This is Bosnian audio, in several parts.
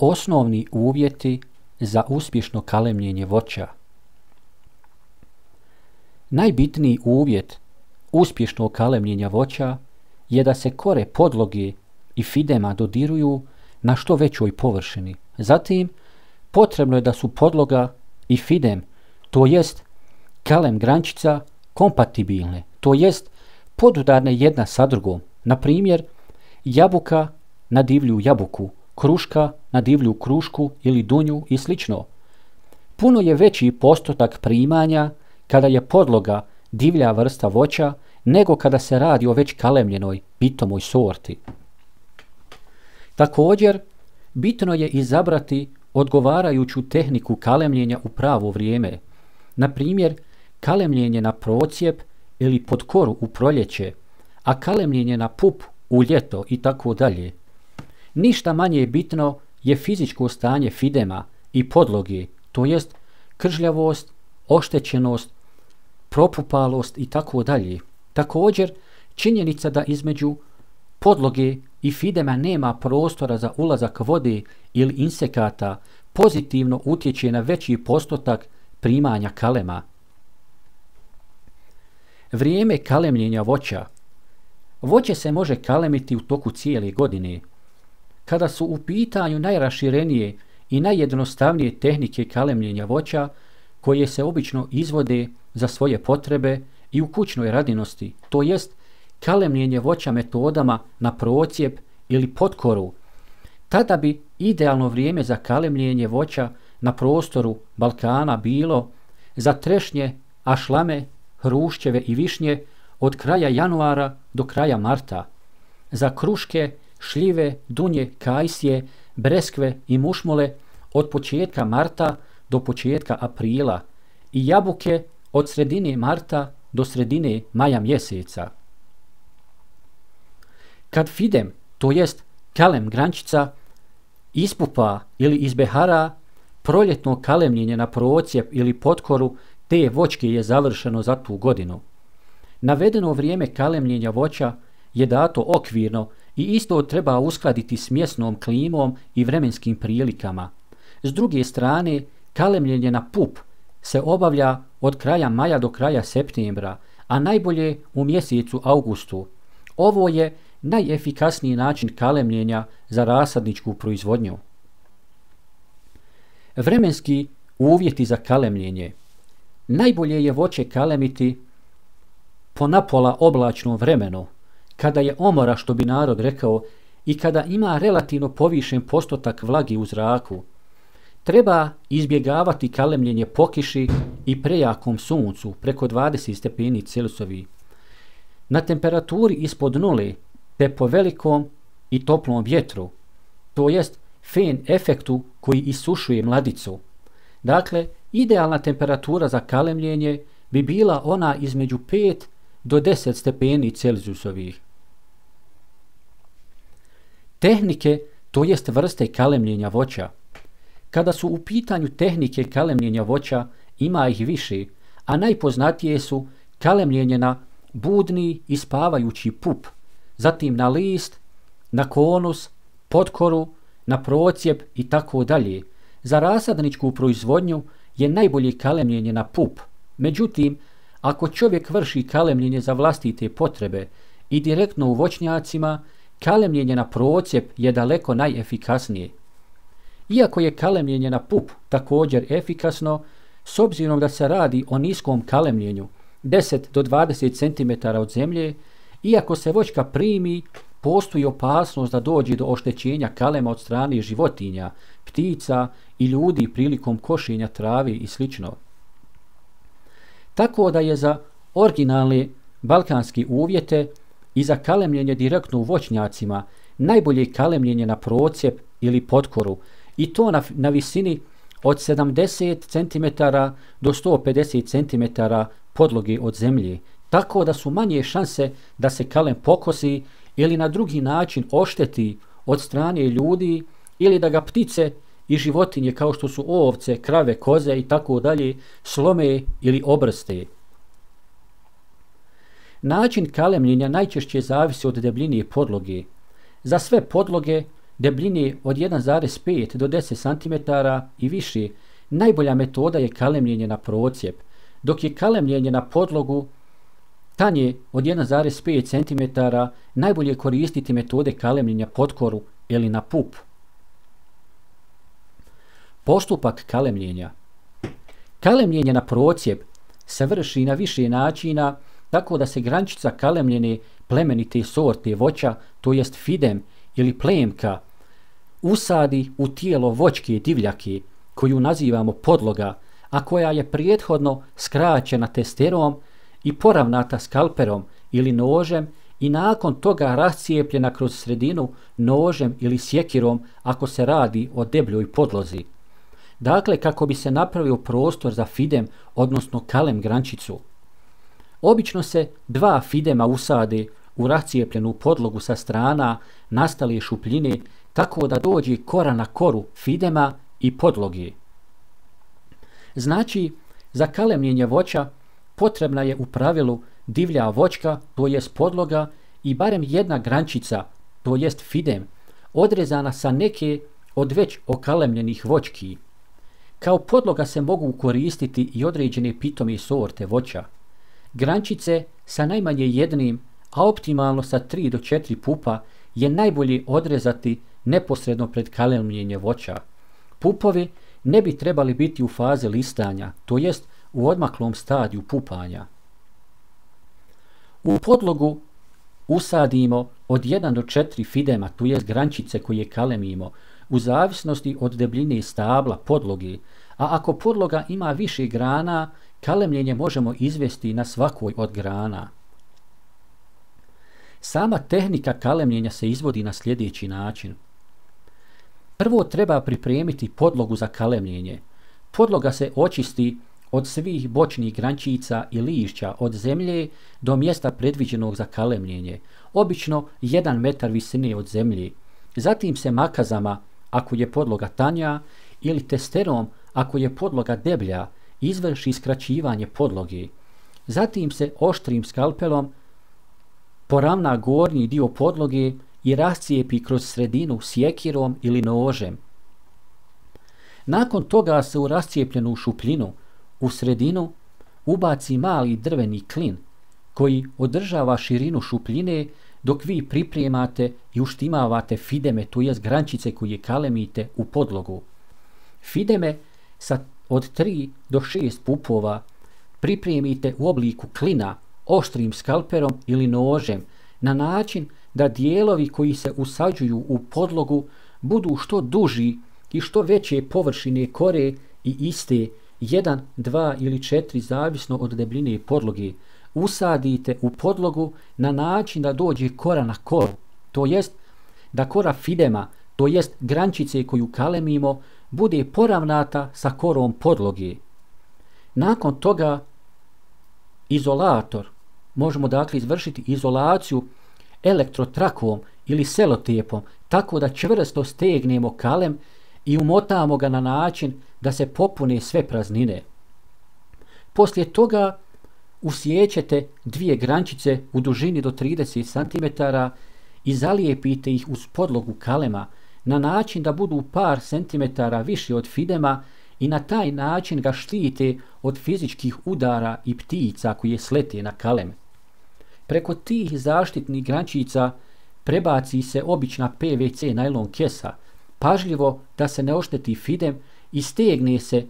Osnovni uvjeti za uspješno kalemljenje voća. Najbitniji uvjet uspješnog kalemljenja voća je da se kore podloge i fidema dodiruju na što većoj površini. Zatim, potrebno je da su podloga i fidem, to jest kalem grančica, kompatibilne, to jest podudarne jedna sa drugom. Na primjer, jabuka na divlju jabuku, kruška na divlju krušku ili dunju i slično. Puno je veći postotak primanja kada je podloga divlja vrsta voća nego kada se radi o već kalemljenoj pitomoj sorti. Također, bitno je izabrati odgovarajuću tehniku kalemljenja u pravo vrijeme. Na primjer, kalemljenje na procijep ili pod koru u proljeće, a kalemljenje na pup u ljeto i tako dalje. Ništa manje bitno je fizičko stanje fidema i podloge, to jest kržljavost, oštećenost, propupalost i tako dalje. Također, činjenica da između podloge i fidema nema prostora za ulazak vode ili insekata pozitivno utječe na veći postotak primanja kalema. Vrijeme kalemljenja voća. Voće se može kalemiti u toku cijele godine. Kada su u pitanju najraširenije i najjednostavnije tehnike kalemljenja voća, koje se obično izvode za svoje potrebe i u kućnoj radinosti, to jest kalemljenje voća metodama na procijep ili potkoru, tada bi idealno vrijeme za kalemljenje voća na prostoru Balkana bilo za trešnje, ašlame, hrušćeve i višnje od kraja januara do kraja marta, za kruške, šljive, dunje, kajsije, breskve i mušmole od početka marta do početka aprila i jabuke od sredine marta do sredine maja mjeseca. Kad fidem, to jest kalem grančica, ispupa ili izbehara, proljetno kalemljenje na procijep ili potkoru te voćke je završeno za tu godinu. Navedeno vrijeme kalemljenja voća je dato okvirno i isto treba uskladiti s mjesnom klimom i vremenskim prilikama. S druge strane, kalemljenje na pup se obavlja od kraja maja do kraja septembra, a najbolje u mjesecu augustu. Ovo je najefikasniji način kalemljenja za rasadničku proizvodnju. Vremenski uvjeti za kalemljenje. Najbolje je voće kalemiti po napola oblačnom vremenu, kada je omora, što bi narod rekao, i kada ima relativno povišen postotak vlage u zraku. Treba izbjegavati kalemljenje po kiši i prejakom suncu preko 20 stepeni Celzijusovih. Na temperaturi ispod nule te po velikom i toplom vjetru, to jest fen efektu koji isušuje mladicu. Dakle, idealna temperatura za kalemljenje bi bila ona između 5 do 10 stepeni Celzijusovih. Tehnike, to jest vrste kalemljenja voća. Kada su u pitanju tehnike kalemljenja voća, ima ih više, a najpoznatije su kalemljenje na budni i spavajući pup, zatim na list, na konus, potkoru, na procijep i tako dalje. Za rasadničku proizvodnju je najbolje kalemljenje na pup. Međutim, ako čovjek vrši kalemljenje za vlastite potrebe i direktno u voćnjacima, kalemljenje na procijep je daleko najefikasnije. Iako je kalemljenje na pup također efikasno, s obzirom da se radi o niskom kalemljenju 10 do 20 cm od zemlje, iako se voćka primi, postoji opasnost da dođe do oštećenja kalema od strane životinja, ptica i ljudi prilikom košenja trave i sl. Tako da je za originalne balkanske uvjete i za kalemljenje direktno u voćnjacima najbolje kalemljenje na procijep ili potkoru, i to na visini od 70 cm do 150 cm podloge od zemlje, tako da su manje šanse da se kalem pokosi ili na drugi način ošteti od strane ljudi ili da ga ptice i životinje kao što su ovce, krave, koze i tako dalje slome ili obrste. Način kalemljenja najčešće zavisi od debljine podloge. Za sve podloge debljine od 1,5 do 10 cm i više, najbolja metoda je kalemljenje na procijep, dok je kalemljenje na podlogu tanje od 1,5 cm najbolje koristiti metode kalemljenja pod koru ili na pup. Postupak kalemljenja. Kalemljenje na procijep se vrši na više načina, tako da se grančica kalemljene plemenite sorte voća, to jest fidem ili plemka, usadi u tijelo voćke divljake, koju nazivamo podloga, a koja je prethodno skraćena testerom i poravnata skalperom ili nožem i nakon toga rascijepljena kroz sredinu nožem ili sjekirom ako se radi o debljoj podlozi. Dakle, kako bi se napravio prostor za fidem, odnosno kalem grančicu. Obično se 2 fidema usade u rascijepljenu podlogu sa strana nastale šupljine, tako da dođe kora na koru fidema i podloge. Znači, za kalemljenje voća potrebna je u pravilu divlja voćka, to jest podloga, i barem jedna grančica, to jest fidem, odrezana sa neke od već okalemljenih voćki. Kao podloga se mogu koristiti i određene pitome sorte voća. Grančice sa najmanje jednim, a optimalno sa 3 do 4 pupa je najbolje odrezati neposredno pred kalemljenje voća. Pupovi ne bi trebali biti u fazi listanja, to jest u odmaklom stadiju pupanja. U podlogu usadimo od 1 do 4 fidema, to jest grančice koje kalemimo, u zavisnosti od debljine stabla podloge, a ako podloga ima više grana, kalemljenje možemo izvesti na svakoj od grana. Sama tehnika kalemljenja se izvodi na sljedeći način. Prvo treba pripremiti podlogu za kalemljenje. Podloga se očisti od svih bočnih grančica i lišća od zemlje do mjesta predviđenog za kalemljenje, obično 1 metar visine od zemlje. Zatim se makazama, ako je podloga tanja, ili testerom, ako je podloga deblja, izvrši skraćivanje podloge. Zatim se oštrim skalpelom poravna gornji dio podloge i rascijepi kroz sredinu sjekirom ili nožem. Nakon toga se u rascijepljenu šupljinu u sredinu ubaci mali drveni klin koji održava širinu šupljine dok vi pripremate i uštimavate fideme, to jest grančice koje kalemite u podlogu. Fideme od 3 do 6 pupova pripremite u obliku klina oštrim skalperom ili nožem na način da dijelovi koji se usađuju u podlogu budu što duži i što veće površine kore i iste 1, 2 ili 4 zavisno od debljine podloge usadite u podlogu na način da dođe kora na koru, to jest da kora fidema, to jest grančice koju kalemimo, bude poravnata sa korom podloge. Nakon toga izolator, možemo dakle izvršiti izolaciju elektrotrakom ili selotepom tako da čvrsto stegnemo kalem i umotamo ga na način da se popune sve praznine. Poslije toga usjećete 2 grančice u dužini do 30 cm i zalijepite ih uz podlogu kalema na način da budu par centimetara više od fidema i na taj način ga štite od fizičkih udara i ptica koje slete na kalem. Preko tih zaštitnih grančica prebaci se obična PVC najlon kesa, pažljivo da se ne ošteti fidem i stegne se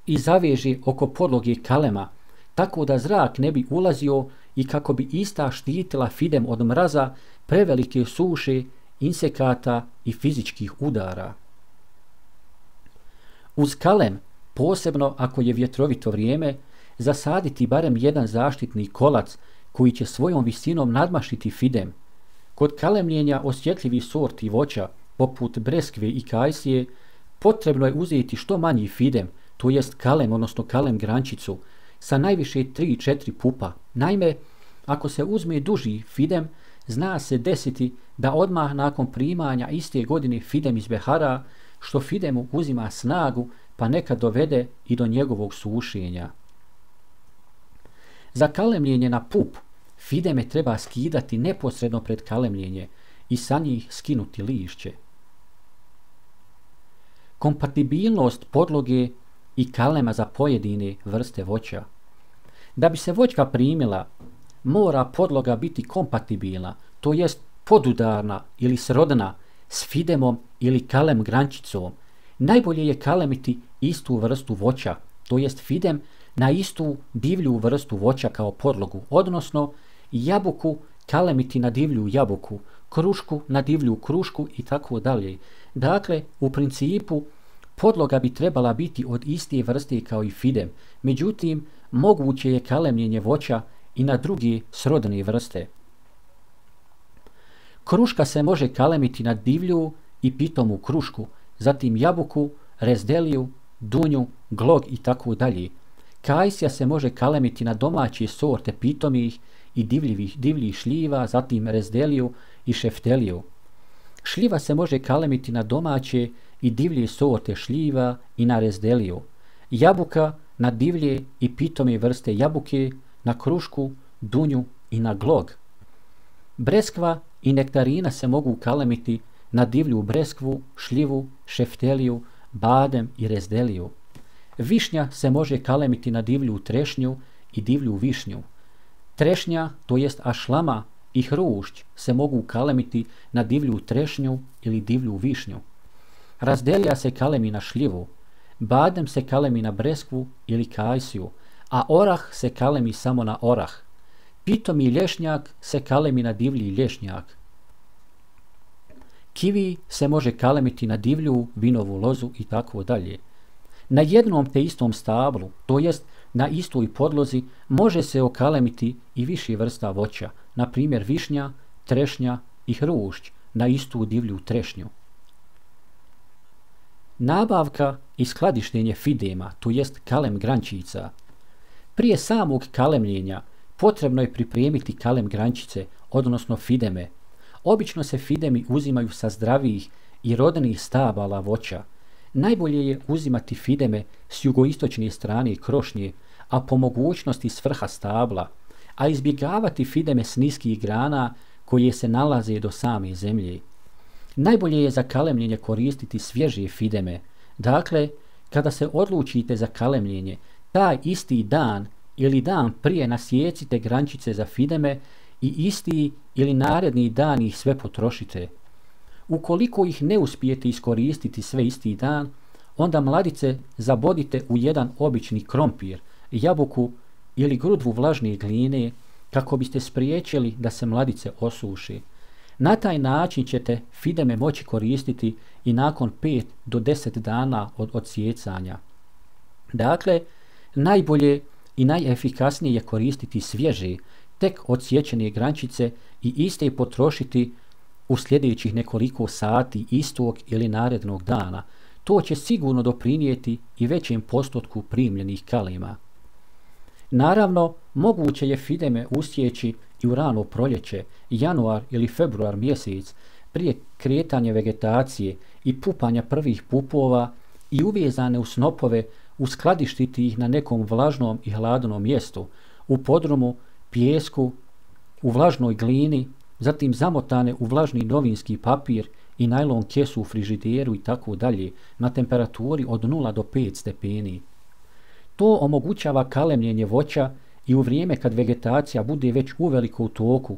i zaveže oko podloge kalema, tako da zrak ne bi ulazio i kako bi ista štitila fidem od mraza, prevelike suše, insekata i fizičkih udara. Uz kalem, posebno ako je vjetrovito vrijeme, zasaditi barem jedan zaštitni kolac koji će svojom visinom nadmašiti fidem. Kod kalemljenja osjetljivih sorti voća, poput breskve i kajsije, potrebno je uzeti što manji fidem, to jest kalem, odnosno kalem grančicu, sa najviše 3-4 pupa. Naime, ako se uzme duži fidem, zna se desiti da odmah nakon primanja iste godine fidem izbehara, što fidemu uzima snagu pa nekad dovede i do njegovog sušenja. Za kalemljenje na pup fideme treba skidati neposredno pred kalemljenje i sa njih skinuti lišće. Kompatibilnost podloge i kalema za pojedine vrste voća. Da bi se voćka primila, mora podloga biti kompatibilna, to jest podudarna ili srodna s fidemom ili kalem grančicom. Najbolje je kalemiti istu vrstu voća, to jest fidem na istu divlju vrstu voća kao podlogu, odnosno jabuku kalemiti na divlju jabuku, krušku na divlju krušku i tako dalje. Dakle, u principu podloga bi trebala biti od iste vrste kao i fidem, međutim, moguće je kalemljenje voća i na druge srodne vrste. Kruška se može kalemiti na divlju i pitomu krušku, zatim jabuku, rezdeliju, dunju, glog i tako dalje. Kajsija se može kalemiti na domaće sorte pitomih i divljih šljiva, zatim rezdeliju i šefteliju. Šljiva se može kalemiti na domaće i divlje sorte šljiva i na rezdeliju. Jabuka na divlje i pitome vrste jabuke, na krušku, dunju i na glog. Breskva i nektarina se mogu kalemiti na divlju breskvu, šljivu, šefteliju, badem i rezdeliju. Višnja se može kalemiti na divlju trešnju i divlju višnju. Trešnja, to jest ašlama i hrušć se mogu kalemiti na divlju trešnju ili divlju višnju. Razdelija se kalemi na šljivu, badem se kalemi na breskvu ili kajsiju, a orah se kalemi samo na orah. Pitomi lješnjak se kalemi na divlji lješnjak. Kivi se može kalemiti na divlju vinovu lozu i tako dalje. Na jednom te istom stablu, to jest na istoj podlozi, može se okalemiti i više vrsta voća, na primjer višnja, trešnja i hrušć na istu divlju trešnju. Nabavka i skladištenje fidema, to jest kalem grančica. Prije samog kalemljenja potrebno je pripremiti kalem grančice, odnosno fideme. Obično se fidemi uzimaju sa zdravijih i rodnih stabala voća. Najbolje je uzimati fideme s jugoistočne strane krošnje, a po mogućnosti s vrha stabla, a izbjegavati fideme s niskih grana koje se nalaze do same zemlje. Najbolje je za kalemljenje koristiti svježe fideme. Dakle, kada se odlučite za kalemljenje, taj isti dan ili dan prije nasjecite grančice za fideme i isti ili naredni dan ih sve potrošite. Ukoliko ih ne uspijete iskoristiti sve isti dan, onda mladice zabodite u jedan obični krompir, jabuku ili grudvu vlažne gline kako biste spriječili da se mladice osuši. Na taj način ćete fideme moći koristiti i nakon 5 do 10 dana od odsjecanja. Dakle, najbolje i najefikasnije je koristiti svježe, tek odsječene grančice i iste potrošiti u sljedećih nekoliko sati istog ili narednog dana. To će sigurno doprinijeti i većem postotku primljenih kalema. Naravno, moguće je fideme usjeći i u rano proljeće, januar ili februar mjesec, prije kretanja vegetacije i pupanja prvih pupova i uvezane u snopove uskladištiti ih na nekom vlažnom i hladnom mjestu, u podrumu, pijesku, u vlažnoj glini, zatim zamotane u vlažni novinski papir i najlon kesu u frižideru i tako dalje, na temperaturi od 0 do 5 stepeni. To omogućava kalemljenje voća i u vrijeme kad vegetacija bude već uveliko u toku,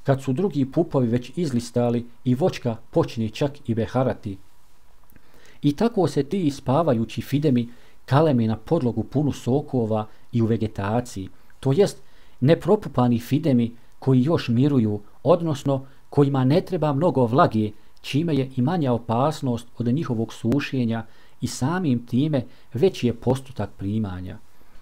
kad su drugi pupovi već izlistali i voćka počne čak i beharati. I tako se ti spavajući fidemi kaleme na podlogu punu sokova i u vegetaciji, to jest nepropupani fidemi koji još miruju, odnosno kojima ne treba mnogo vlage, čime je i manja opasnost od njihovog sušenja i samim time veći je postotak primanja.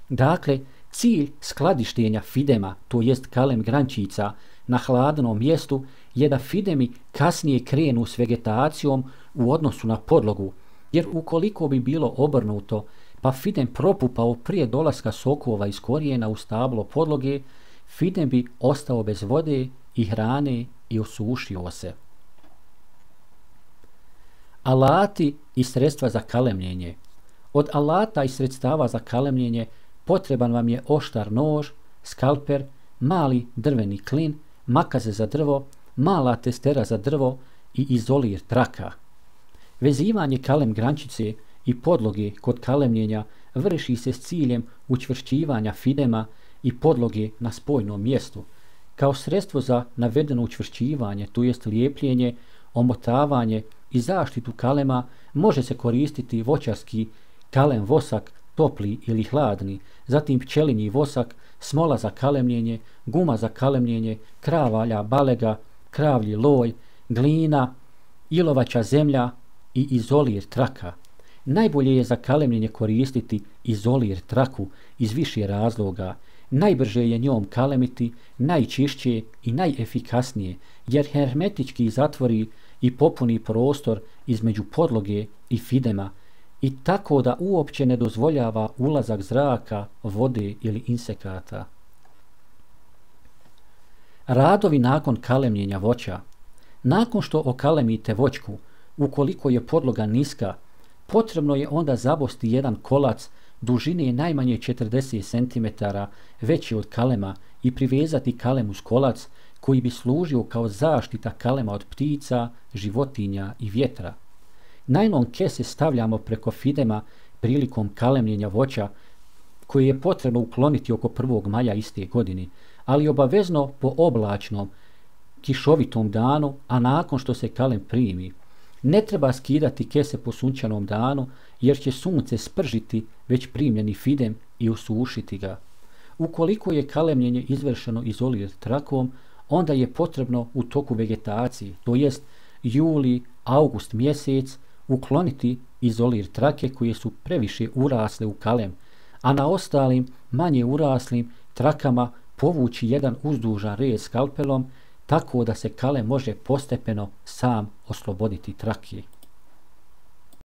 Dakle, cilj skladištenja fidema, to jest kalem grančica, na hladnom mjestu je da fidemi kasnije krenu s vegetacijom u odnosu na podlogu, jer ukoliko bi bilo obrnuto, pa fidem propupao prije dolaska sokova iz korijena u stablo podloge, fidem bi ostao bez vode i hrane i osušio se. Alati i sredstva za kalemljenje. Od alata i sredstava za kalemljenje potreban vam je oštar nož, skalper, mali drveni klin, makaze za drvo, mala testera za drvo i izolir traka. Vezivanje kalem grančice i podloge kod kalemljenja vrši se s ciljem učvršćivanja fidema i podloge na spojnom mjestu. Kao sredstvo za navedeno učvršćivanje, to jest lijepljenje, omotavanje i zaštitu kalema, može se koristiti voćarski kalem vosak, topli ili hladni, zatim pčelinji vosak, smola za kalemljenje, guma za kalemljenje, kravalja, balega, kravlji loj, glina, ilovača zemlja i izolir traka. Najbolje je za kalemljenje koristiti izolir traku iz više razloga. Najbrže je njom kalemiti, najčišće i najefikasnije, jer hermetički zatvori i popuni prostor između podloge i fidema i tako da uopće ne dozvoljava ulazak zraka, vode ili insekata. Radovi nakon kalemljenja voća. Nakon što okalemite voćku, ukoliko je podloga niska, potrebno je onda zabosti jedan kolac dužine najmanje 40 cm veći od kalema i privezati kalem uz kolac koji bi služio kao zaštita kalema od ptica, životinja i vjetra. Najlon kese stavljamo preko fidema prilikom kalemljenja voća koje je potrebno ukloniti oko 1. maja iste godine, ali obavezno po oblačnom, kišovitom danu, a nakon što se kalem primi. Ne treba skidati kese po sunčanom danu jer će sunce spržiti već primljeni fidem i usušiti ga. Ukoliko je kalemljenje izvršeno izolir trakom, onda je potrebno u toku vegetacije, to jest juli, august mjesec, ukloniti izolir trake koje su previše urasle u kalem, a na ostalim manje uraslim trakama povući jedan uzdužan rez skalpelom tako da se kalem može postepeno sam osloboditi trake.